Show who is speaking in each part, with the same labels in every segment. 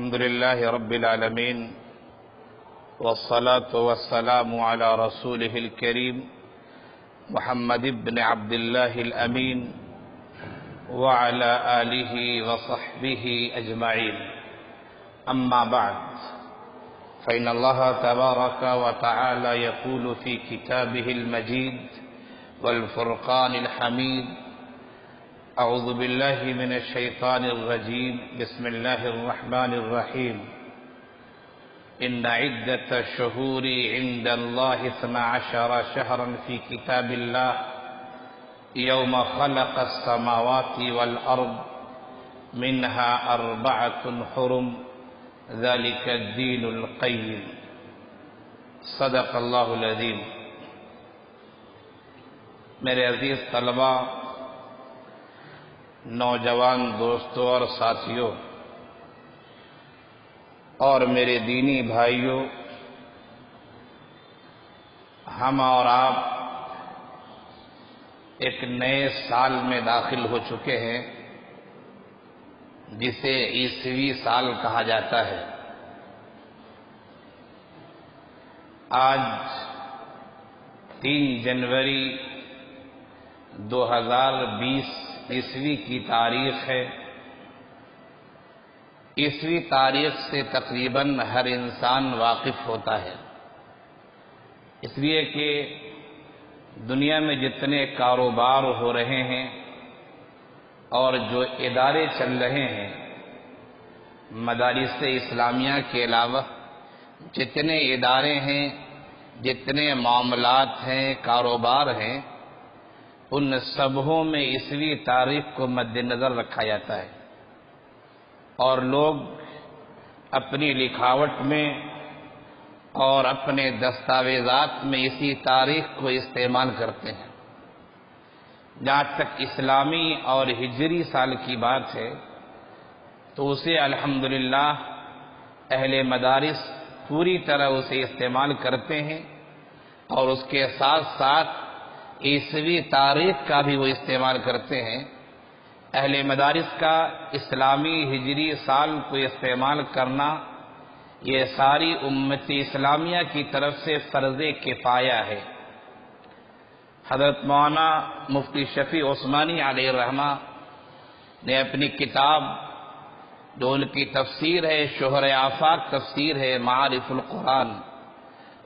Speaker 1: الحمد لله رب العالمين والصلاة والسلام على رسوله الكريم محمد بن عبد الله الأمين وعلى آله وصحبه أجمعين. أما بعد، فإن الله تبارك وتعالى يقول في كتابه المجيد والفرقان الحميد: أعوذ بالله من الشيطان الرجيم، بسم الله الرحمن الرحيم. إن عدة الشهور عند الله 12 شهرا في كتاب الله يوم خلق السماوات والأرض منها 4 حرم ذلك الدين القيم. صدق اللہ العظیم. میرے عزیز طلباء، نوجوان دوستوں اور ساتھیوں اور میرے دینی بھائیوں، ہم اور آپ ایک نئے سال میں داخل ہو چکے ہیں جسے عیسوی سال کہا جاتا ہے. آج 3 جنوری 2020 عیسوی کی تاریخ ہے. عیسوی تاریخ سے تقریباً ہر انسان واقف ہوتا ہے، اس لیے کہ دنیا میں جتنے کاروبار ہو رہے ہیں اور جو ادارے چل رہے ہیں، مدارس اسلامیہ کے علاوہ جتنے ادارے ہیں، جتنے معاملات ہیں، کاروبار ہیں، ان سبھوں میں عیسوی تاریخ کو مد نظر رکھا جاتا ہے، اور لوگ اپنی لکھاوٹ میں اور اپنے دستاویزات میں اسی تاریخ کو استعمال کرتے ہیں. جہاں تک اسلامی اور ہجری سال کی بات ہے تو اسے الحمدللہ اہل مدارس پوری طرح اسے استعمال کرتے ہیں، اور اس کے ساتھ ساتھ عیسوی تاریخ کا بھی وہ استعمال کرتے ہیں. اہل مدارس کا اسلامی ہجری سال کو استعمال کرنا یہ ساری امت اسلامیہ کی طرف سے فرض کفایہ ہے. حضرت مولانا مفتی شفیع عثمانی علیہ الرحمہ نے اپنی کتاب جو ان کی تفسیر ہے، شہر آفاق تفسیر ہے، معارف القرآن،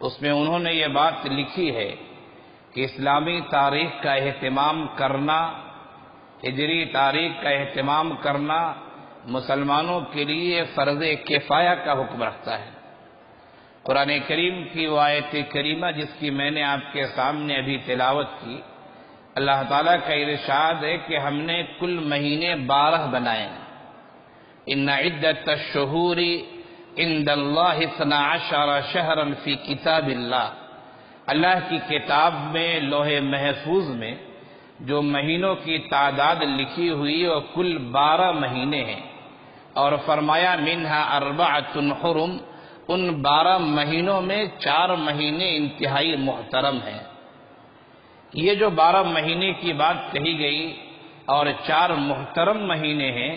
Speaker 1: اس میں انہوں نے یہ بات لکھی ہے کہ اسلامی تاریخ کا اہتمام کرنا، ہجری تاریخ کا اہتمام کرنا مسلمانوں کے لیے فرض کفایہ کا حکم رکھتا ہے. قرآن کریم کی وہ آیت کریمہ جس کی میں نے آپ کے سامنے ابھی تلاوت کی، اللہ تعالیٰ کا ارشاد ہے کہ ہم نے کل مہینے 12 بنائے. ان عدت الشہور عند اللہ 12 شہرا فی کتاب اللہ. اللہ کی کتاب میں، لوح محفوظ میں جو مہینوں کی تعداد لکھی ہوئی وہ کل 12 مہینے ہیں، اور فرمایا منہا 4 حرم. ان 12 مہینوں میں 4 مہینے انتہائی محترم ہیں. یہ جو 12 مہینے کی بات کہی گئی اور 4 محترم مہینے ہیں،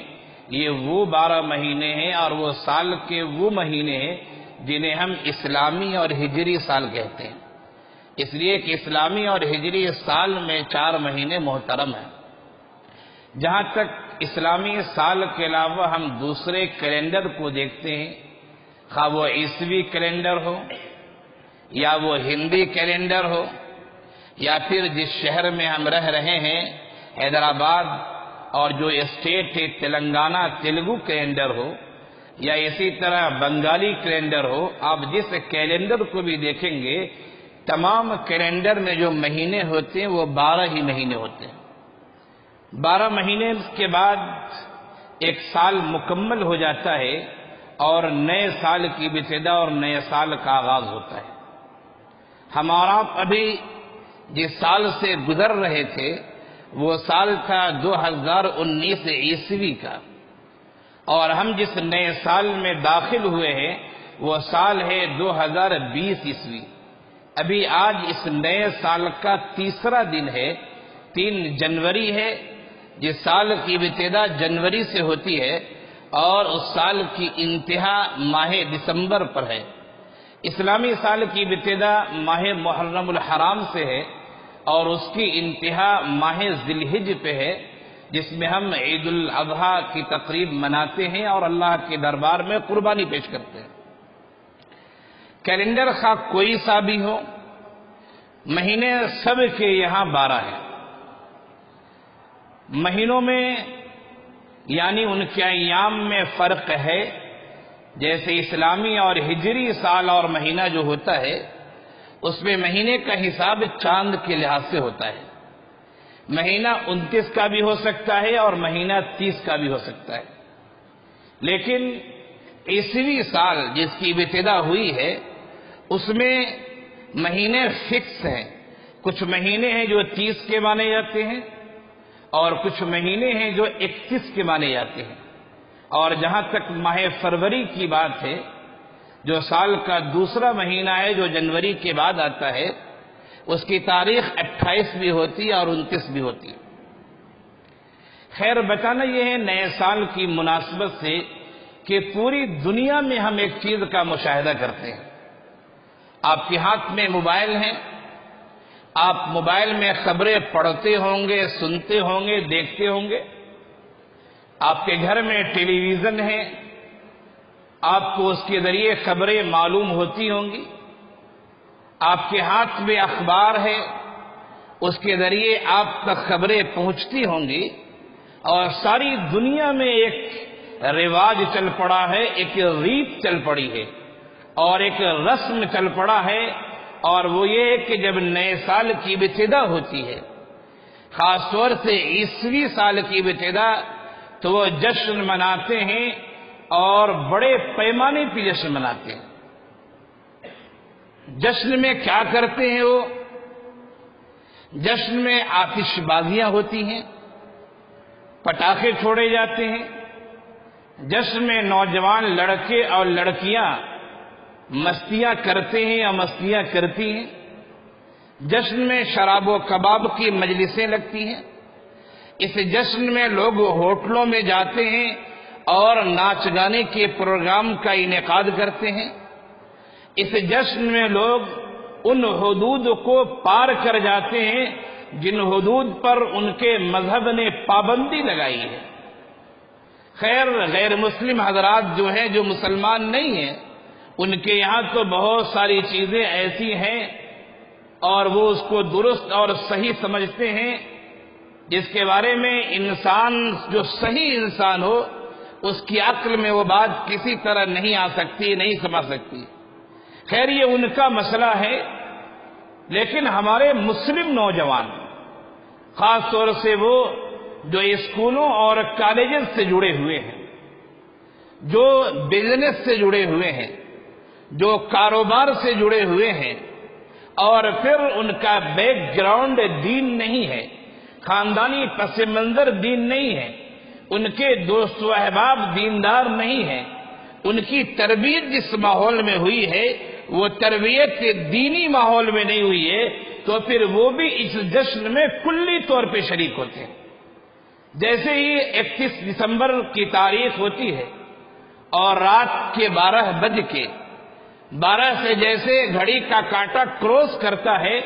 Speaker 1: یہ وہ 12 مہینے ہیں اور وہ سال کے وہ مہینے ہیں جنہیں ہم اسلامی اور ہجری سال کہتے ہیں، اس لیے کہ اسلامی اور ہجری سال میں 4 مہینے محترم ہیں. جہاں تک اسلامی سال کے علاوہ ہم دوسرے کیلنڈر کو دیکھتے ہیں، خواہ وہ عیسوی کیلنڈر ہو یا وہ ہندی کیلنڈر ہو، یا پھر جس شہر میں ہم رہ رہے ہیں حیدرآباد اور جو اسٹیٹ ہے تلنگانہ تیلگو کیلنڈر ہو، یا اسی طرح بنگالی کیلنڈر ہو، آپ جس کیلنڈر کو بھی دیکھیں گے تمام کیلنڈر میں جو مہینے ہوتے ہیں وہ 12 ہی مہینے ہوتے ہیں. 12 مہینے کے بعد ایک سال مکمل ہو جاتا ہے اور نئے سال کی ابتدا اور نئے سال کا آغاز ہوتا ہے. ہمارا ابھی جس سال سے گزر رہے تھے وہ سال تھا 2019 عیسوی کا، اور ہم جس نئے سال میں داخل ہوئے ہیں وہ سال ہے 2020 عیسوی. ابھی آج اس نئے سال کا 3را دن ہے، 3 جنوری ہے. جس سال کی ابتدا جنوری سے ہوتی ہے اور اس سال کی انتہا ماہ دسمبر پر ہے۔ اسلامی سال کی ابتدا ماہ محرم الحرام سے ہے اور اس کی انتہا ماہ ذی الحجہ پہ ہے، جس میں ہم عید الاضحیٰ کی تقریب مناتے ہیں اور اللہ کے دربار میں قربانی پیش کرتے ہیں۔ کیلنڈر خواہ کوئی سا بھی ہو، مہینے سب کے یہاں 12 ہیں۔ مہینوں میں یعنی ان کے ایام میں فرق ہے، جیسے اسلامی اور ہجری سال اور مہینہ جو ہوتا ہے اس میں مہینے کا حساب چاند کے لحاظ سے ہوتا ہے۔ مہینہ 29 کا بھی ہو سکتا ہے اور مہینہ 30 کا بھی ہو سکتا ہے، لیکن عیسوی سال جس کی ابتدا ہوئی ہے اس میں مہینے فکس ہیں۔ کچھ مہینے ہیں جو 30 کے مانے جاتے ہیں اور کچھ مہینے ہیں جو 31 کے مانے جاتے ہیں، اور جہاں تک ماہ فروری کی بات ہے جو سال کا دوسرا مہینہ ہے جو جنوری کے بعد آتا ہے، اس کی تاریخ 28 بھی ہوتی ہے اور 29 بھی ہوتی ہے۔ خیر بتانا یہ ہے نئے سال کی مناسبت سے کہ پوری دنیا میں ہم ایک چیز کا مشاہدہ کرتے ہیں۔ آپ کے ہاتھ میں موبائل ہیں، آپ موبائل میں خبریں پڑھتے ہوں گے، سنتے ہوں گے، دیکھتے ہوں گے۔ آپ کے گھر میں ٹیلی ویژن ہے، آپ کو اس کے ذریعے خبریں معلوم ہوتی ہوں گی۔ آپ کے ہاتھ میں اخبار ہے، اس کے ذریعے آپ تک خبریں پہنچتی ہوں گی، اور ساری دنیا میں ایک رواج چل پڑا ہے، ایک ریت چل پڑی ہے اور ایک رسم چل پڑا ہے، اور وہ یہ ہے کہ جب نئے سال کی ابتدا ہوتی ہے، خاص طور سے عیسوی سال کی ابتدا، تو وہ جشن مناتے ہیں اور بڑے پیمانے پہ جشن مناتے ہیں۔ جشن میں کیا کرتے ہیں وہ؟ جشن میں آتش بازیاں ہوتی ہیں، پٹاخے چھوڑے جاتے ہیں۔ جشن میں نوجوان لڑکے اور لڑکیاں مستیاں کرتے ہیں یا مستیاں کرتی ہیں۔ جشن میں شراب و کباب کی مجلسیں لگتی ہیں۔ اس جشن میں لوگ ہوٹلوں میں جاتے ہیں اور ناچ گانے کے پروگرام کا انعقاد کرتے ہیں۔ اس جشن میں لوگ ان حدود کو پار کر جاتے ہیں جن حدود پر ان کے مذہب نے پابندی لگائی ہے۔ خیر غیر مسلم حضرات جو ہیں، جو مسلمان نہیں ہیں، ان کے یہاں تو بہت ساری چیزیں ایسی ہیں اور وہ اس کو درست اور صحیح سمجھتے ہیں جس کے بارے میں انسان جو صحیح انسان ہو اس کی عقل میں وہ بات کسی طرح نہیں آ سکتی، نہیں سمجھ سکتی۔ خیر یہ ان کا مسئلہ ہے، لیکن ہمارے مسلم نوجوان خاص طور سے وہ جو اسکولوں اور کالجز سے جڑے ہوئے ہیں، جو بزنس سے جڑے ہوئے ہیں، جو کاروبار سے جڑے ہوئے ہیں، اور پھر ان کا بیک گراؤنڈ دین نہیں ہے، خاندانی پس منظر دین نہیں ہے، ان کے دوست و احباب دیندار نہیں ہیں، ان کی تربیت جس ماحول میں ہوئی ہے وہ تربیت دینی ماحول میں نہیں ہوئی ہے، تو پھر وہ بھی اس جشن میں کلی طور پہ شریک ہوتے ہیں۔ جیسے ہی 31 دسمبر کی تاریخ ہوتی ہے اور رات کے 12 سے جیسے گھڑی کا کانٹا کروس کرتا ہے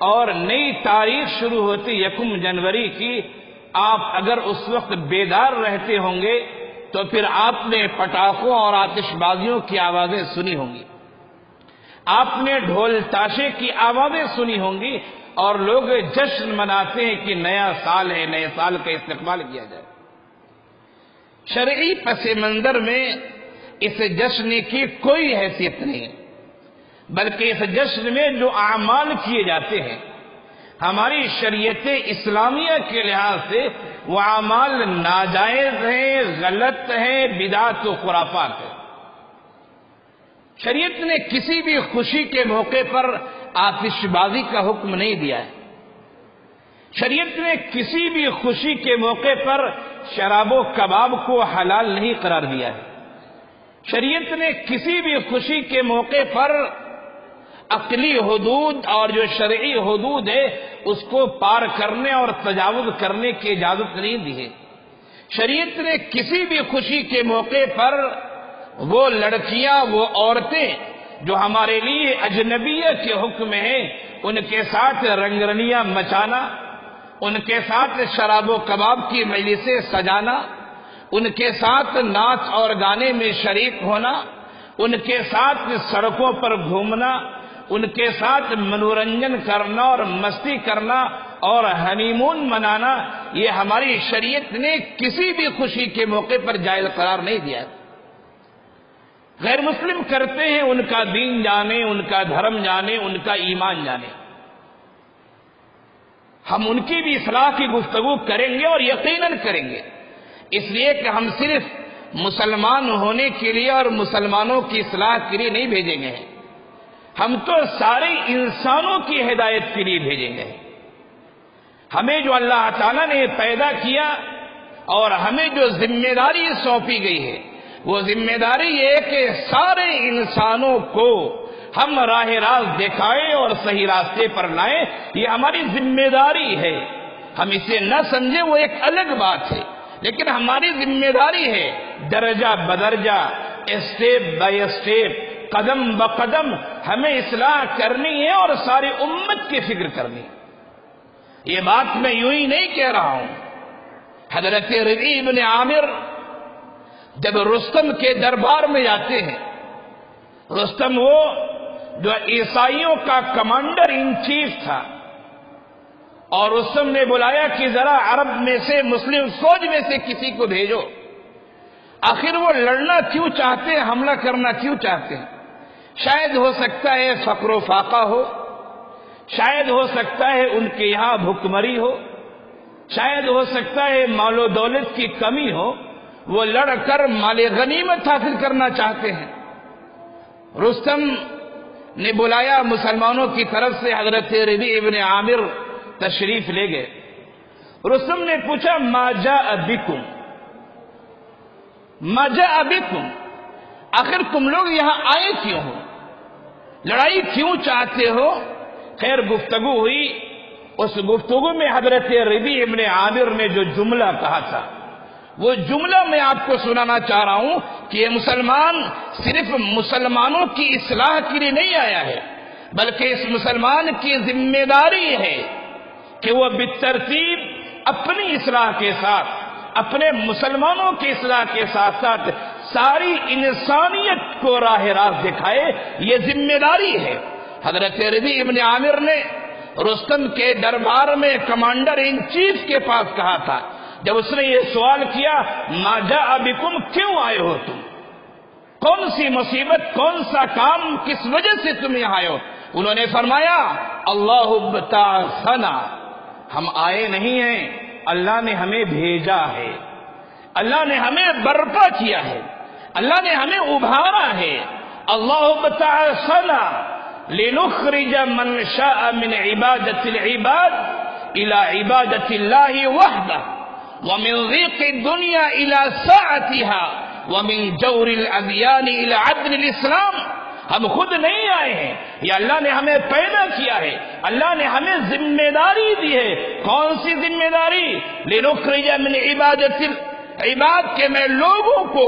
Speaker 1: اور نئی تاریخ شروع ہوتی 1 جنوری کی، آپ اگر اس وقت بیدار رہتے ہوں گے تو پھر آپ نے پٹاخوں اور آتش بازیوں کی آوازیں سنی ہوں گی، آپ نے ڈھول تاشے کی آوازیں سنی ہوں گی، اور لوگ جشن مناتے ہیں کہ نیا سال ہے، نئے سال کا استقبال کیا جائے۔ شرعی پس منظر میں اس جشن کی کوئی حیثیت نہیں ہے، بلکہ اس جشن میں جو اعمال کیے جاتے ہیں ہماری شریعت اسلامیہ کے لحاظ سے وہ اعمال ناجائز ہیں، غلط ہیں، بدعت و خرافات ہیں۔ شریعت نے کسی بھی خوشی کے موقع پر آتش بازی کا حکم نہیں دیا ہے۔ شریعت نے کسی بھی خوشی کے موقع پر شراب و کباب کو حلال نہیں قرار دیا ہے۔ شریعت نے کسی بھی خوشی کے موقع پر عقلی حدود اور جو شرعی حدود ہے اس کو پار کرنے اور تجاوز کرنے کی اجازت نہیں دی ہے۔ شریعت نے کسی بھی خوشی کے موقع پر وہ لڑکیاں، وہ عورتیں جو ہمارے لیے اجنبیہ کے حکم ہیں، ان کے ساتھ رنگ رلیاں مچانا، ان کے ساتھ شراب و کباب کی مجلسیں سجانا، ان کے ساتھ ناچ اور گانے میں شریک ہونا، ان کے ساتھ سڑکوں پر گھومنا، ان کے ساتھ منورنجن کرنا اور مستی کرنا اور ہنی مون منانا، یہ ہماری شریعت نے کسی بھی خوشی کے موقع پر جائز قرار نہیں دیا۔ غیر مسلم کرتے ہیں، ان کا دین جانے، ان کا دھرم جانے، ان کا ایمان جانے۔ ہم ان کی بھی اصلاح کی گفتگو کریں گے اور یقیناً کریں گے، اس لیے کہ ہم صرف مسلمان ہونے کے لیے اور مسلمانوں کی اصلاح کے لیے نہیں بھیجیں گے، ہم تو سارے انسانوں کی ہدایت کے لیے بھیجیں گے۔ ہمیں جو اللہ تعالیٰ نے پیدا کیا اور ہمیں جو ذمہ داری سونپی گئی ہے، وہ ذمہ داری یہ کہ سارے انسانوں کو ہم راہ راست دکھائیں اور صحیح راستے پر لائیں، یہ ہماری ذمہ داری ہے۔ ہم اسے نہ سمجھیں وہ ایک الگ بات ہے، لیکن ہماری ذمہ داری ہے درجہ بدرجہ، اسٹیپ بائی اسٹیپ، قدم بقدم ہمیں اصلاح کرنی ہے اور ساری امت کی فکر کرنی ہے۔ یہ بات میں یوں ہی نہیں کہہ رہا ہوں۔ حضرت ربیع بن عامر جب رستم کے دربار میں جاتے ہیں، رستم وہ جو عیسائیوں کا کمانڈر ان چیف تھا، اور رستم نے بلایا کہ ذرا عرب میں سے، مسلم فوج میں سے کسی کو بھیجو۔ آخر وہ لڑنا کیوں چاہتے ہیں، حملہ کرنا کیوں چاہتے ہیں؟ شاید ہو سکتا ہے فقر و فاقہ ہو، شاید ہو سکتا ہے ان کے یہاں بھکمری ہو، شاید ہو سکتا ہے مال و دولت کی کمی ہو، وہ لڑ کر مال غنیمت حاصل کرنا چاہتے ہیں۔ رستم نے بلایا، مسلمانوں کی طرف سے حضرت ربیع بن عامر تشریف لے گئے۔ رستم نے پوچھا ما جاء بکم، ما جاء بکم، آخر تم لوگ یہاں آئے کیوں ہو، لڑائی کیوں چاہتے ہو؟ خیر گفتگو ہوئی، اس گفتگو میں حضرت ربیع بن عامر نے جو جملہ کہا تھا، وہ جملہ میں آپ کو سنانا چاہ رہا ہوں کہ یہ مسلمان صرف مسلمانوں کی اصلاح کے لیے نہیں آیا ہے، بلکہ اس مسلمان کی ذمہ داری ہے کہ وہ بالترتیب اپنی اصلاح کے ساتھ، اپنے مسلمانوں کی اصلاح کے ساتھ ساتھ ساری انسانیت کو راہ راست دکھائے، یہ ذمہ داری ہے۔ حضرت ربیع بن عامر نے رستم کے دربار میں کمانڈر ان چیف کے پاس کہا تھا، جب اس نے یہ سوال کیا ما جاء بکم، کیوں آئے ہو تم، کون سی مصیبت، کون سا کام، کس وجہ سے تم یہاں آئے ہو؟ انہوں نے فرمایا اللہ ابتعثنا، ہم آئے نہیں ہیں، اللہ نے ہمیں بھیجا ہے، اللہ نے ہمیں برپا کیا ہے، اللہ نے ہمیں ابھارا ہے۔ اللہ ابتعثنا لنخرج من شاء من عبادة العباد الى عبادة الله وحده ومن ضيق الدنيا الى ساعتها ومن جور الاديان الى عدل الاسلام۔ ہم خود نہیں آئے ہیں، یہ اللہ نے ہمیں پیدا کیا ہے، اللہ نے ہمیں ذمہ داری دی ہے۔ کون سی ذمہ داری؟ لنخرج من عبادت العباد، کہ میں لوگوں کو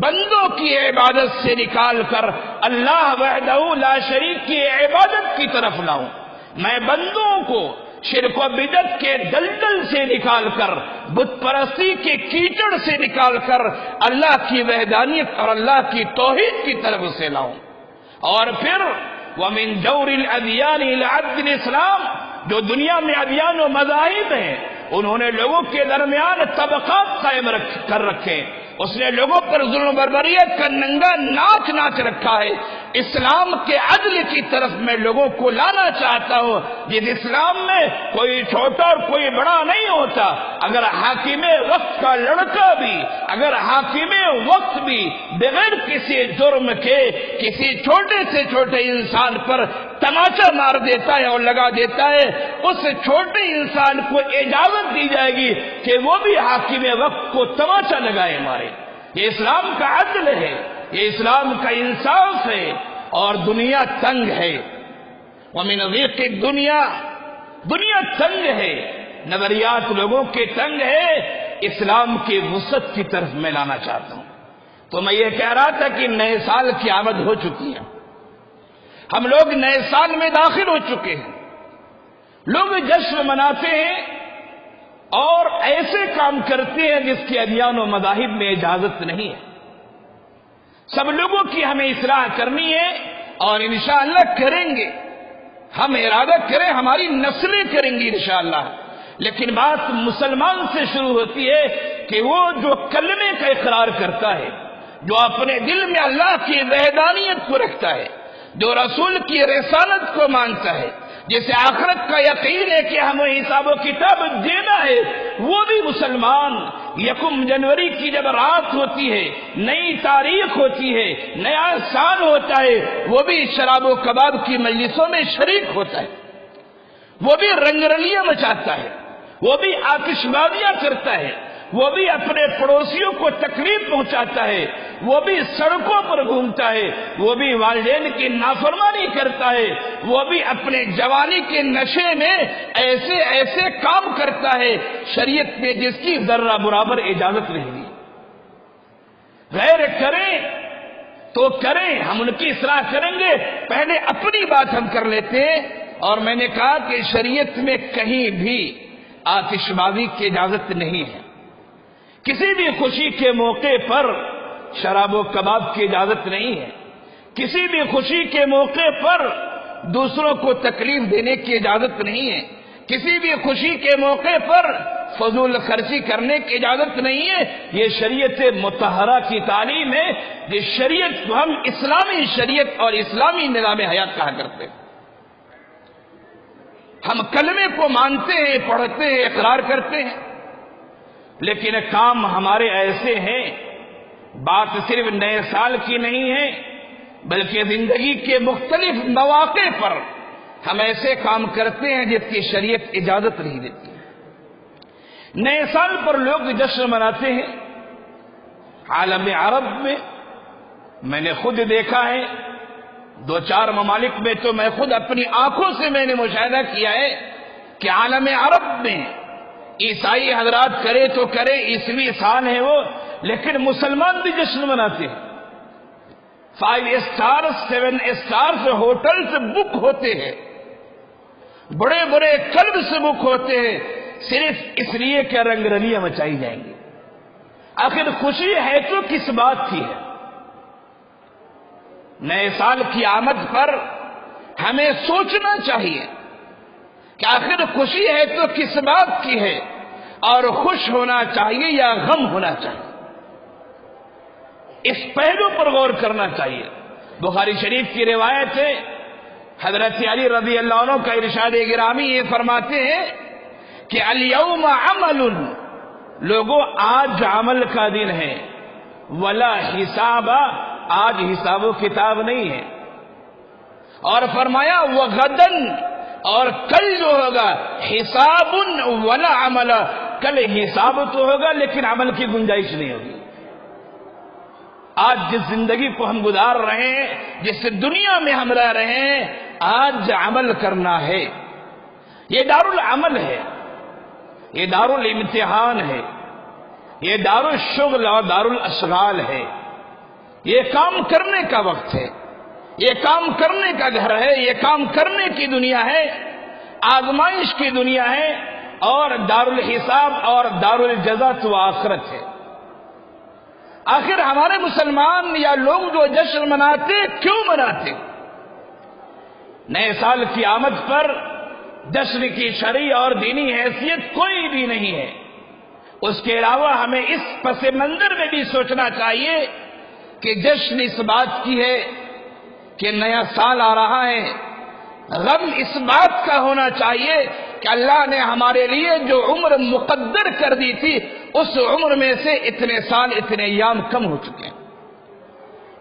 Speaker 1: بندوں کی عبادت سے نکال کر اللہ وحدہ لا شریک کی عبادت کی طرف لاؤں، میں بندوں کو شرک و بدعت کے دلدل سے نکال کر، بت پرستی کے کیچڑ سے نکال کر اللہ کی وحدانیت اور اللہ کی توحید کی طرف سے لاؤں۔ اور پھر وَمِن جَوْرِ الْأَدْيَانِ إِلَى عَدْلِ الْإِسْلَامِ، جو دنیا میں ادیان و مذاہب ہیں، انہوں نے لوگوں کے درمیان طبقات قائم کر رکھے، اس نے لوگوں پر ظلم و بربریت کا ننگا ناچ رکھا ہے۔ اسلام کے عدل کی طرف میں لوگوں کو لانا چاہتا ہوں، جس اسلام میں کوئی چھوٹا اور کوئی بڑا نہیں ہوتا۔ اگر حاکم وقت کا لڑکا بھی، اگر حاکم وقت بھی بغیر کسی جرم کے کسی چھوٹے سے چھوٹے انسان پر تماچا مار دیتا ہے اور لگا دیتا ہے، اس چھوٹے انسان کو اجازت دی جائے گی کہ وہ بھی حاکم وقت کو تماچا لگائے مارے۔ یہ اسلام کا عدل ہے، یہ اسلام کا انصاف ہے، اور دنیا تنگ ہے۔ وَمِنْ ضِيقِ الدُّنْيَا، دنیا تنگ ہے، نظریات لوگوں کے تنگ ہے،
Speaker 2: اسلام کی وسعت کی طرف میں لانا چاہتا ہوں۔ تو میں یہ کہہ رہا تھا کہ نئے سال کی آمد ہو چکی ہے، ہم لوگ نئے سال میں داخل ہو چکے ہیں، لوگ جشن مناتے ہیں اور ایسے کام کرتے ہیں جس کے ادیان و مذاہب میں اجازت نہیں ہے۔ سب لوگوں کی ہمیں اصلاح کرنی ہے اور انشاءاللہ کریں گے، ہم ارادہ کریں، ہماری نسلیں کریں گی انشاءاللہ۔ لیکن بات مسلمان سے شروع ہوتی ہے کہ وہ جو کلمے کا اقرار کرتا ہے، جو اپنے دل میں اللہ کی وحدانیت کو رکھتا ہے، جو رسول کی رسالت کو مانتا ہے، جسے آخرت کا یقین ہے کہ ہمیں حساب و کتاب دینا ہے، وہ بھی مسلمان یکم جنوری کی جب رات ہوتی ہے، نئی تاریخ ہوتی ہے، نیا سال ہوتا ہے، وہ بھی شراب و کباب کی مجلسوں میں شریک ہوتا ہے، وہ بھی رنگ رلیاں مچاتا ہے، وہ بھی آتش بازیاں کرتا ہے، وہ بھی اپنے پڑوسیوں کو تکلیف پہنچاتا ہے، وہ بھی سڑکوں پر گھومتا ہے، وہ بھی والدین کی نافرمانی کرتا ہے، وہ بھی اپنے جوانی کے نشے میں ایسے ایسے کام کرتا ہے شریعت نے جس کی ذرہ برابر اجازت نہیں دی۔ غیر کریں تو کریں، ہم ان کی اصلاح کریں گے، پہلے اپنی بات ہم کر لیتے ہیں۔ اور میں نے کہا کہ شریعت میں کہیں بھی آتش بازی کی اجازت نہیں ہے، کسی بھی خوشی کے موقع پر شراب و کباب کی اجازت نہیں ہے، کسی بھی خوشی کے موقع پر دوسروں کو تکلیف دینے کی اجازت نہیں ہے، کسی بھی خوشی کے موقع پر فضول خرچی کرنے کی اجازت نہیں ہے۔ یہ شریعت مطہرہ کی تعلیم ہے، یہ شریعت کو ہم اسلامی شریعت اور اسلامی نظام حیات کہا کرتے ہیں۔ ہم کلمے کو مانتے ہیں، پڑھتے ہیں، اقرار کرتے ہیں، لیکن کام ہمارے ایسے ہیں، بات صرف نئے سال کی نہیں ہے بلکہ زندگی کے مختلف مواقع پر ہم ایسے کام کرتے ہیں جس کی شریعت اجازت نہیں دیتی۔ نئے سال پر لوگ جشن مناتے ہیں، عالم عرب میں نے خود دیکھا ہے، 2-4 ممالک میں تو میں خود اپنی آنکھوں سے میں نے مشاہدہ کیا ہے کہ عالم عرب میں عیسائی حضرات کرے تو کرے، عیسوی سال ہے وہ، لیکن مسلمان بھی جشن مناتے ہیں۔ 5 اسٹار 7 اسٹار ہوٹل سے بک ہوتے ہیں، بڑے بڑے کلب سے بک ہوتے ہیں، صرف اس لیے کہ رنگ رلیاں مچائی جائیں گی۔ آخر خوشی ہے تو کس بات کی ہے؟ نئے سال کی آمد پر ہمیں سوچنا چاہیے کہ آخر خوشی ہے تو کس بات کی ہے، اور خوش ہونا چاہیے یا غم ہونا چاہیے، اس پہلو پر غور کرنا چاہیے۔ بخاری شریف کی روایت ہے، حضرت علی رضی اللہ عنہ کا ارشاد گرامی یہ فرماتے ہیں کہ الیوم عمل، لوگوں آج عمل کا دن ہے، ولا حساب، آج حساب و کتاب نہیں ہے، اور فرمایا وغدن، اور کل جو ہوگا حساب ولا عمل، کل حساب تو ہوگا لیکن عمل کی گنجائش نہیں ہوگی۔ آج جس زندگی کو ہم گزار رہے ہیں، جس دنیا میں ہم رہ رہے ہیں، آج عمل کرنا ہے، یہ دار العمل ہے، یہ دار الامتحان ہے، یہ دار الشغل اور دار الاشغال ہے، یہ کام کرنے کا وقت ہے، یہ کام کرنے کا گھر ہے، یہ کام کرنے کی دنیا ہے، آزمائش کی دنیا ہے، اور دار الحساب اور دار الجزا تو آخرت ہے۔ آخر ہمارے مسلمان یا لوگ جو جشن مناتے کیوں مناتے؟ نئے سال کی آمد پر جشن کی شرعی اور دینی حیثیت کوئی بھی نہیں ہے۔ اس کے علاوہ ہمیں اس پس منظر میں بھی سوچنا چاہیے کہ جشن اس بات کی ہے کہ نیا سال آ رہا ہے، غم اس بات کا ہونا چاہیے کہ اللہ نے ہمارے لیے جو عمر مقدر کر دی تھی، اس عمر میں سے اتنے سال اتنے ایام کم ہو چکے ہیں۔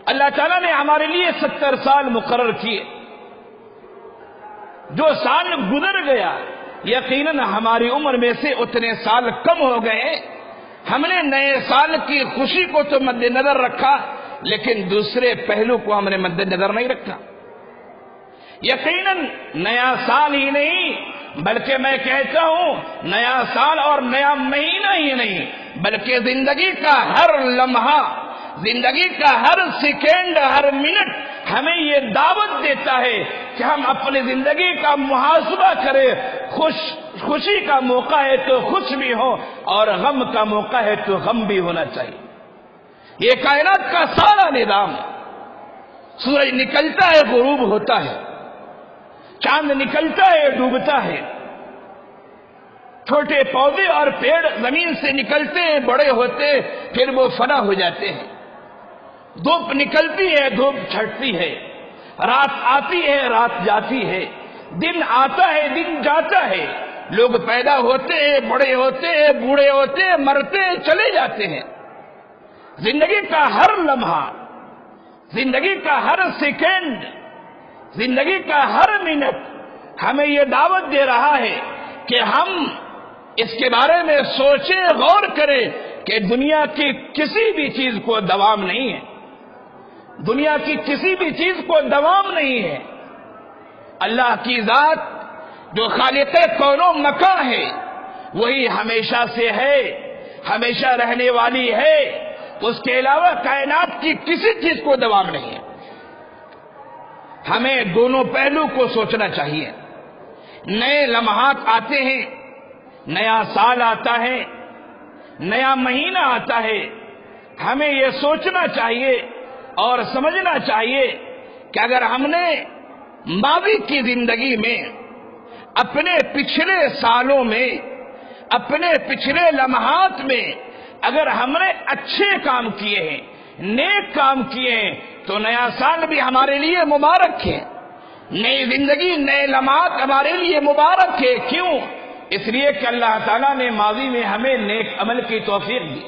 Speaker 2: اللہ تعالیٰ نے ہمارے لیے 70 سال مقرر کیے، جو سال گزر گیا یقیناً ہماری عمر میں سے اتنے سال کم ہو گئے۔ ہم نے نئے سال کی خوشی کو تو مد نظر رکھا، لیکن دوسرے پہلو کو ہم نے مد نظر نہیں رکھا۔ یقیناً نیا سال ہی نہیں بلکہ میں کہتا ہوں نیا سال اور نیا مہینہ ہی نہیں، بلکہ زندگی کا ہر لمحہ، زندگی کا ہر سیکنڈ، ہر منٹ ہمیں یہ دعوت دیتا ہے کہ ہم اپنی زندگی کا محاسبہ کریں. خوشی کا موقع ہے تو خوش بھی ہو، اور غم کا موقع ہے تو غم بھی ہونا چاہیے. یہ کائنات کا سارا نظام، سورج نکلتا ہے غروب ہوتا ہے، چاند نکلتا ہے ڈوبتا ہے، چھوٹے پودے اور پیڑ زمین سے نکلتے ہیں بڑے ہوتے پھر وہ فنا ہو جاتے ہیں. دھوپ نکلتی ہے دھوپ چھٹتی ہے، رات آتی ہے رات جاتی ہے، دن آتا ہے دن جاتا ہے، لوگ پیدا ہوتے ہیں بڑے ہوتے ہیں بوڑھے ہوتے ہیں مرتے ہیں چلے جاتے ہیں. زندگی کا ہر لمحہ، زندگی کا ہر سیکنڈ، زندگی کا ہر منٹ ہمیں یہ دعوت دے رہا ہے کہ ہم اس کے بارے میں سوچیں، غور کریں کہ دنیا کی کسی بھی چیز کو دوام نہیں ہے، دنیا کی کسی بھی چیز کو دوام نہیں ہے. اللہ کی ذات جو خالق کون و مکان ہے وہی ہمیشہ سے ہے، ہمیشہ رہنے والی ہے. اس کے علاوہ کائنات کی کسی چیز کو دوام نہیں ہے. ہمیں دونوں پہلو کو سوچنا چاہیے. نئے لمحات آتے ہیں، نیا سال آتا ہے، نیا مہینہ آتا ہے. ہمیں یہ سوچنا چاہیے اور سمجھنا چاہیے کہ اگر ہم نے ماضی کی زندگی میں، اپنے پچھلے سالوں میں، اپنے پچھلے لمحات میں اگر ہم نے اچھے کام کیے ہیں، نیک کام کیے ہیں، تو نیا سال بھی ہمارے لیے مبارک ہے، نئی زندگی نئے لمحات ہمارے لیے مبارک ہے. کیوں؟ اس لیے کہ اللہ تعالیٰ نے ماضی میں ہمیں نیک عمل کی توفیق دی.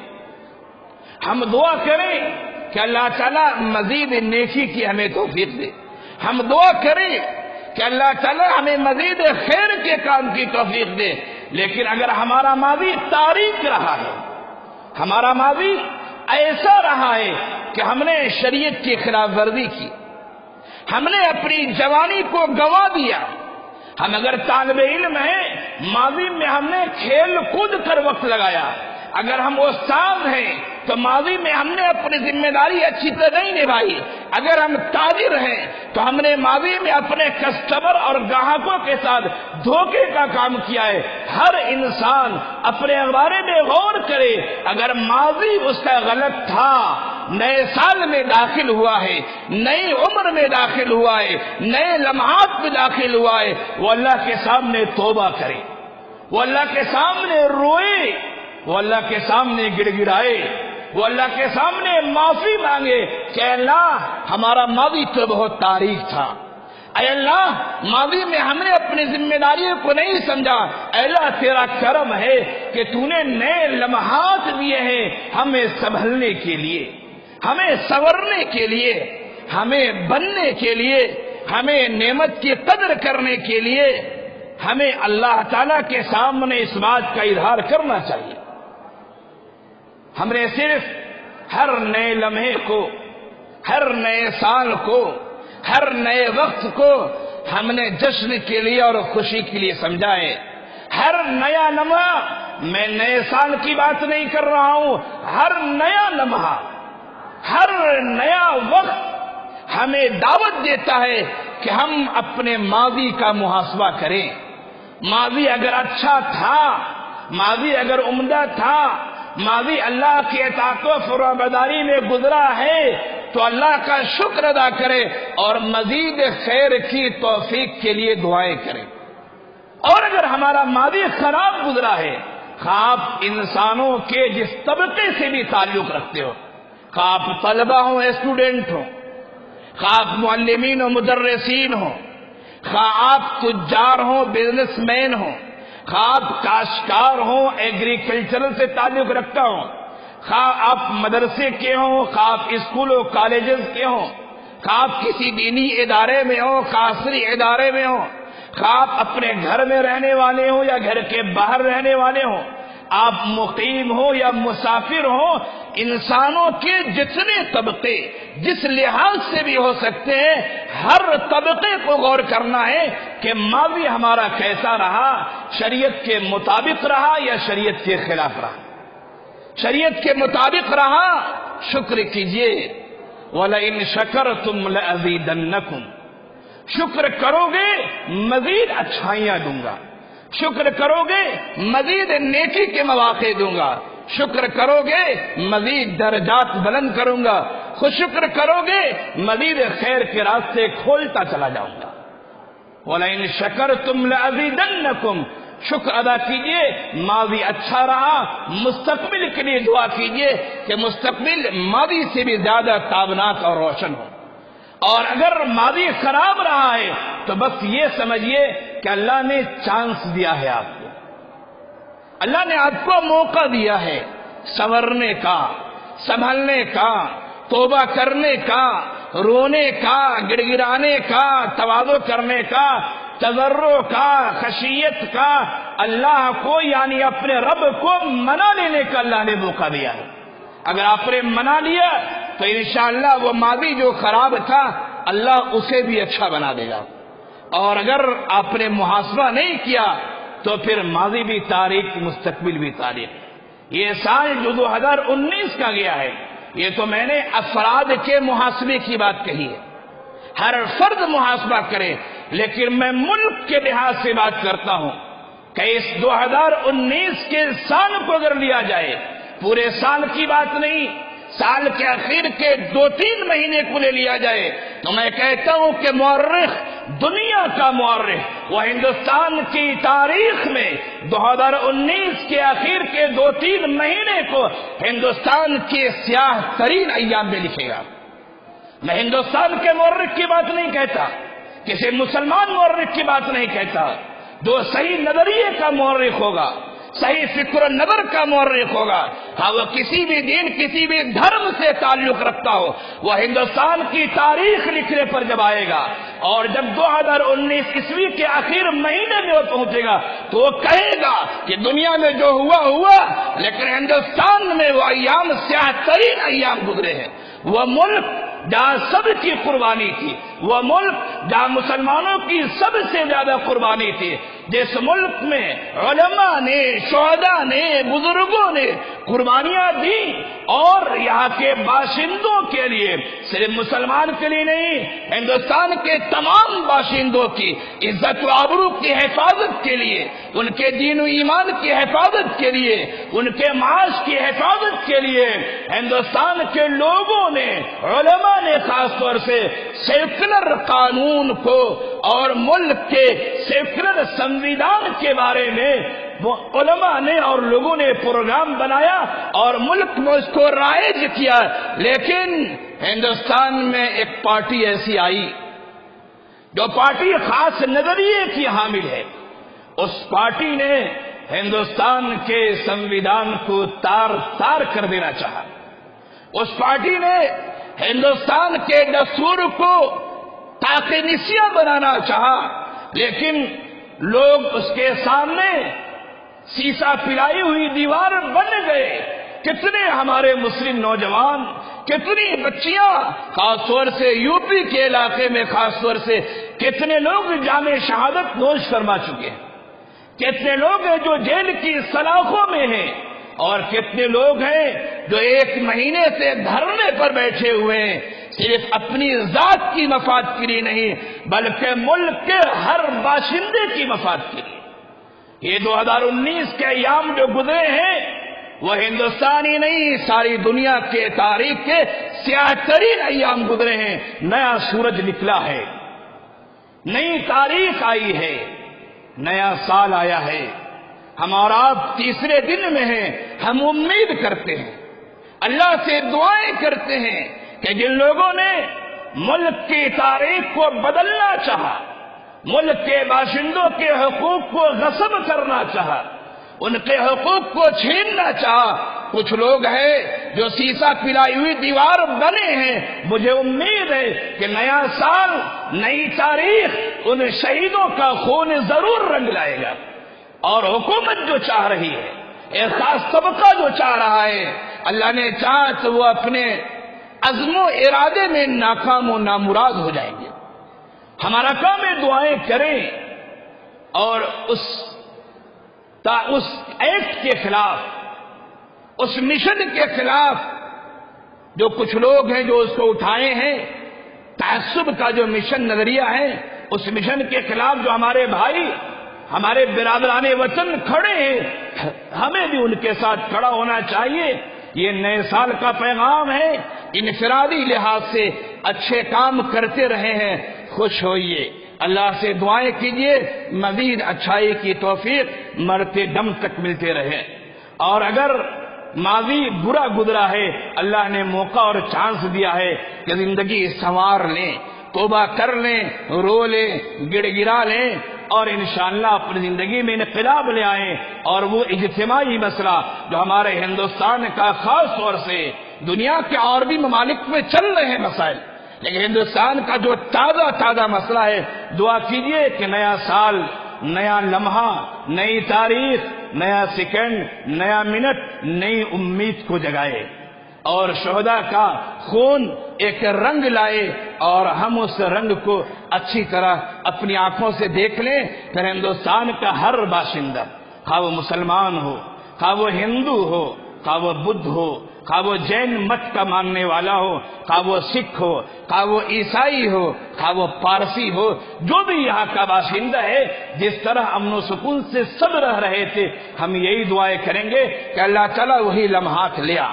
Speaker 2: ہم دعا کریں کہ اللہ تعالیٰ مزید نیکی کی ہمیں توفیق دے. ہم دعا کریں کہ اللہ تعالیٰ ہمیں مزید خیر کے کام کی توفیق دے. لیکن اگر ہمارا ماضی تاریک رہا ہے، ہمارا ماضی ایسا رہا ہے کہ ہم نے شریعت کی خلاف ورزی کی، ہم نے اپنی جوانی کو گنوا دیا، ہم اگر طالب علم ہیں ماضی میں ہم نے کھیل کود کر وقت لگایا، اگر ہم استاد ہیں تو ماضی میں ہم نے اپنی ذمہ داری اچھی طرح نہیں نبھائی، اگر ہم تاجر ہیں تو ہم نے ماضی میں اپنے کسٹمر اور گاہکوں کے ساتھ دھوکے کا کام کیا ہے. ہر انسان اپنے بارے میں غور کرے. اگر ماضی اس کا غلط تھا، نئے سال میں داخل ہوا ہے، نئی عمر میں داخل ہوا ہے، نئے لمحات میں داخل ہوا ہے، وہ اللہ کے سامنے توبہ کرے، وہ اللہ کے سامنے روئے، وہ اللہ کے سامنے گڑ گڑائے، وہ اللہ کے سامنے معافی مانگے کہ اے اللہ ہمارا ماضی تو بہت تاریک تھا، اے اللہ ماضی میں ہم نے اپنی ذمہ داریوں کو نہیں سمجھا، اے اللہ تیرا کرم ہے کہ تو نے نئے لمحات دیے ہیں ہمیں سنبھلنے کے لیے، ہمیں سنورنے کے لیے، ہمیں بننے کے لیے، ہمیں نعمت کی قدر کرنے کے لیے. ہمیں اللہ تعالیٰ کے سامنے اس بات کا اظہار کرنا چاہیے. ہم نے صرف ہر نئے لمحے کو، ہر نئے سال کو، ہر نئے وقت کو ہم نے جشن کے لیے اور خوشی کے لیے سمجھا ہے. ہر نیا لمحہ، میں نئے سال کی بات نہیں کر رہا ہوں، ہر نیا لمحہ، ہر نیا وقت ہمیں دعوت دیتا ہے کہ ہم اپنے ماضی کا محاسبہ کریں. ماضی اگر اچھا تھا، ماضی اگر عمدہ تھا، ماضی اللہ کی اطاعت و فرمانبرداری میں گزرا ہے تو اللہ کا شکر ادا کرے اور مزید خیر کی توفیق کے لیے دعائیں کریں. اور اگر ہمارا ماضی خراب گزرا ہے، خواہ آپ انسانوں کے جس طبقے سے بھی تعلق رکھتے ہو، خواہ آپ طلبہ ہوں اسٹوڈنٹ ہوں، خواہ آپ معلمین و مدرسین ہوں، خواہ آپ تجار ہوں بزنس مین ہوں، خواہ آپ کاشتکار ہوں ایگریکلچرل سے تعلق رکھتا ہوں، خواہ آپ مدرسے کے ہوں، خواہ آپ اسکول و کالجز کے ہوں، خواہ آپ کسی دینی ادارے میں ہوں، خاصری ادارے میں ہوں، خواہ آپ اپنے گھر میں رہنے والے ہوں یا گھر کے باہر رہنے والے ہوں، آپ مقیم ہو یا مسافر ہو، انسانوں کے جتنے طبقے جس لحاظ سے بھی ہو سکتے ہیں، ہر طبقے کو غور کرنا ہے کہ ماضی ہمارا کیسا رہا، شریعت کے مطابق رہا یا شریعت کے خلاف رہا. شریعت کے مطابق رہا، شکر کیجئے. وَلَئِن شَكَرْتُمْ لَأَزِيدَنَّكُمْ، شکر کرو گے مزید اچھائیاں دوں گا، شکر کرو گے مزید نیکی کے مواقع دوں گا، شکر کرو گے مزید درجات بلند کروں گا، خود شکر کرو گے مزید خیر کے راستے کھولتا چلا جاؤں گا. وَلَئِن شَكَرْتُمْ لَأَزِيدَنَّكُمْ، شکر ادا کیجئے. ماضی اچھا رہا، مستقبل کے لیے دعا کیجئے کہ مستقبل ماضی سے بھی زیادہ تابناک اور روشن ہو. اور اگر ماضی خراب رہا ہے تو بس یہ سمجھیے کہ اللہ نے چانس دیا ہے آپ کو، اللہ نے آپ کو موقع دیا ہے سنورنے کا، سنبھلنے کا، توبہ کرنے کا، رونے کا، گڑ گڑانے کا، تواضع کرنے کا، تضرع کا، خشیت کا، اللہ کو یعنی اپنے رب کو منا لینے کا اللہ نے موقع دیا ہے. اگر آپ نے منا لیا تو انشاءاللہ وہ ماضی جو خراب تھا اللہ اسے بھی اچھا بنا دے گا. اور اگر آپ نے محاسبہ نہیں کیا تو پھر ماضی بھی تاریخ، مستقبل بھی تاریخ. یہ سال جو 2019 کا گیا ہے، یہ تو میں نے افراد کے محاسبے کی بات کہی ہے، ہر فرد محاسبہ کرے. لیکن میں ملک کے لحاظ سے بات کرتا ہوں کہ اس 2019 کے سال کو اگر لیا جائے، پورے سال کی بات نہیں، سال کے آخر کے 2-3 مہینے کو لے لیا جائے تو میں کہتا ہوں کہ مورخ، دنیا کا مورخ، وہ ہندوستان کی تاریخ میں 2019 کے آخر کے 2-3 مہینے کو ہندوستان کے سیاہ ترین ایام میں لکھے گا. میں ہندوستان کے مورخ کی بات نہیں کہتا، کسی مسلمان مورخ کی بات نہیں کہتا. جو صحیح نظریے کا مورخ ہوگا، صحیح فکر و نظر کا مورخ ہوگا، ہاں وہ کسی بھی دین، کسی بھی دھرم سے تعلق رکھتا ہو، وہ ہندوستان کی تاریخ لکھنے پر جب آئے گا اور جب 2019 عیسوی کے آخر مہینے میں وہ پہنچے گا تو وہ کہے گا کہ دنیا میں جو ہوا ہوا، لیکن ہندوستان میں وہ ایام سیاہ ترین ایام گزرے ہیں. وہ ملک جہاں سب کی قربانی تھی، وہ ملک جہاں مسلمانوں کی سب سے زیادہ قربانی تھی، جس ملک میں علماء نے، شہداء نے، بزرگوں نے قربانیاں دی، اور یہاں کے باشندوں کے لیے، صرف مسلمان کے لیے نہیں، ہندوستان کے تمام باشندوں کی عزت و آبرو کی حفاظت کے لیے، ان کے دین و ایمان کی حفاظت کے لیے، ان کے معاش کی حفاظت کے لیے ہندوستان کے لوگوں نے، علماء نے خاص طور سے سیکولر قانون کو اور ملک کے سیکولر سنویدھان کے بارے میں وہ علماء نے اور لوگوں نے پروگرام بنایا اور ملک میں اس کو رائج کیا. لیکن ہندوستان میں ایک پارٹی ایسی آئی جو پارٹی خاص نظریے کی حامل ہے. اس پارٹی نے ہندوستان کے سنویدھان کو تار تار کر دینا چاہا. اس پارٹی نے ہندوستان کے دستور کو تاکہ نسیہ بنانا چاہا، لیکن لوگ اس کے سامنے سیسا پلائی ہوئی دیوار بن گئے. کتنے ہمارے مسلم نوجوان، کتنی بچیاں، خاص طور سے یوپی کے علاقے میں خاص طور سے کتنے لوگ جام شہادت نوش فرما چکے ہیں، کتنے لوگ ہیں جو جیل کی سلاخوں میں ہیں، اور کتنے لوگ ہیں جو 1 مہینے سے دھرنے پر بیٹھے ہوئے ہیں، صرف اپنی ذات کی مفاد کے لیے نہیں بلکہ ملک کے ہر باشندے کی مفاد کے لیے. یہ 2019 کے ایام جو گزرے ہیں وہ ہندوستان ہی نہیں، ساری دنیا کے تاریخ کے سیاہ ترین ایام گزرے ہیں. نیا سورج نکلا ہے، نئی تاریخ آئی ہے، نیا سال آیا ہے. ہمارا آپ تیسرے دن میں ہیں. ہم امید کرتے ہیں، اللہ سے دعائیں کرتے ہیں کہ جن لوگوں نے ملک کی تاریخ کو بدلنا چاہا، ملک کے باشندوں کے حقوق کو غصب کرنا چاہا، ان کے حقوق کو چھیننا چاہا، کچھ لوگ ہیں جو سیسا پلائی ہوئی دیوار بنے ہیں. مجھے امید ہے کہ نیا سال، نئی تاریخ ان شہیدوں کا خون ضرور رنگ لائے گا. اور حکومت جو چاہ رہی ہے، ایک خاص طبقہ جو چاہ رہا ہے، اللہ نے چاہا تو وہ اپنے عزم و ارادے میں ناکام و نامراد ہو جائیں گے. ہمارا کام ہے دعائیں کریں اور اس ایکٹ کے خلاف اس مشن کے خلاف جو کچھ لوگ ہیں جو اس کو اٹھائے ہیں، تعصب کا جو مشن نظریہ ہے، اس مشن کے خلاف جو ہمارے بھائی، ہمارے برادران وطن کھڑے ہیں، ہمیں بھی ان کے ساتھ کھڑا ہونا چاہیے۔ یہ نئے سال کا پیغام ہے، انفرادی لحاظ سے اچھے کام کرتے رہے ہیں، خوش ہوئیے، اللہ سے دعائیں کیجیے مزید اچھائی کی توفیق مرتے دم تک ملتے رہے۔ اور اگر ماضی برا گزرا ہے، اللہ نے موقع اور چانس دیا ہے کہ زندگی سنوار لیں، توبہ کر لیں، رو لیں، گڑ گرا لیں، اور انشاءاللہ اپنی زندگی میں انقلاب لے آئیں۔ اور وہ اجتماعی مسئلہ جو ہمارے ہندوستان کا خاص طور سے دنیا کے اور بھی ممالک میں چل رہے ہیں مسائل، لیکن ہندوستان کا جو تازہ مسئلہ ہے، دعا کیجئے کہ نیا سال، نیا لمحہ، نئی تاریخ، نیا سیکنڈ، نیا منٹ نئی امید کو جگائے اور شہداء کا خون ایک رنگ لائے، اور ہم اس رنگ کو اچھی طرح اپنی آنکھوں سے دیکھ لیں۔ پھر ہندوستان کا ہر باشندہ، خواہ وہ مسلمان ہو، خواہ وہ ہندو ہو، خواہ وہ بدھ ہو، خواہ وہ جین مت کا ماننے والا ہو، خواہ وہ سکھ ہو، خواہ وہ عیسائی ہو، خواہ وہ پارسی ہو، جو بھی یہاں کا باشندہ ہے، جس طرح امن و سکون سے سب رہ رہے تھے، ہم یہی دعائیں کریں گے کہ اللہ تعالیٰ وہی لمحات لیا،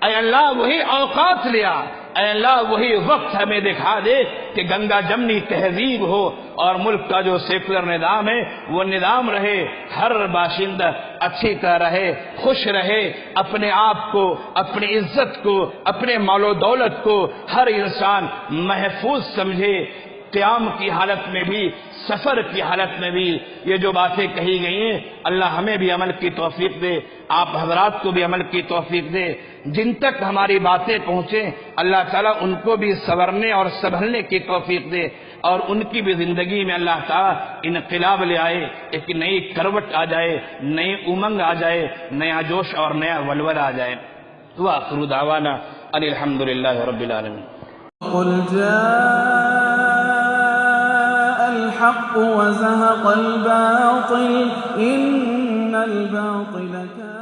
Speaker 2: اے اللہ وہی اوقات لیا، اے اللہ وہی وقت ہمیں دکھا دے کہ گنگا جمنی تہذیب ہو اور ملک کا جو سیکولر نظام ہے وہ نظام رہے، ہر باشندہ اچھی طرح رہے، خوش رہے، اپنے آپ کو، اپنی عزت کو، اپنے مال و دولت کو ہر انسان محفوظ سمجھے۔ قیام کی حالت میں بھی، سفر کی حالت میں بھی یہ جو باتیں کہی گئی ہیں، اللہ ہمیں بھی عمل کی توفیق دے، آپ حضرات کو بھی عمل کی توفیق دے۔ جن تک ہماری باتیں پہنچیں اللہ تعالیٰ ان کو بھی سنورنے اور سنبھلنے کی توفیق دے، اور ان کی بھی زندگی میں اللہ تعالیٰ انقلاب لے آئے، ایک نئی کروٹ آ جائے، نئی امنگ آ جائے، نیا جوش اور نیا ولولہ آ جائے۔ وآخر دعوانا ان الحمد للہ رب العالمین۔
Speaker 3: قل جاء الحق وزهق الباطل إن الباطل كان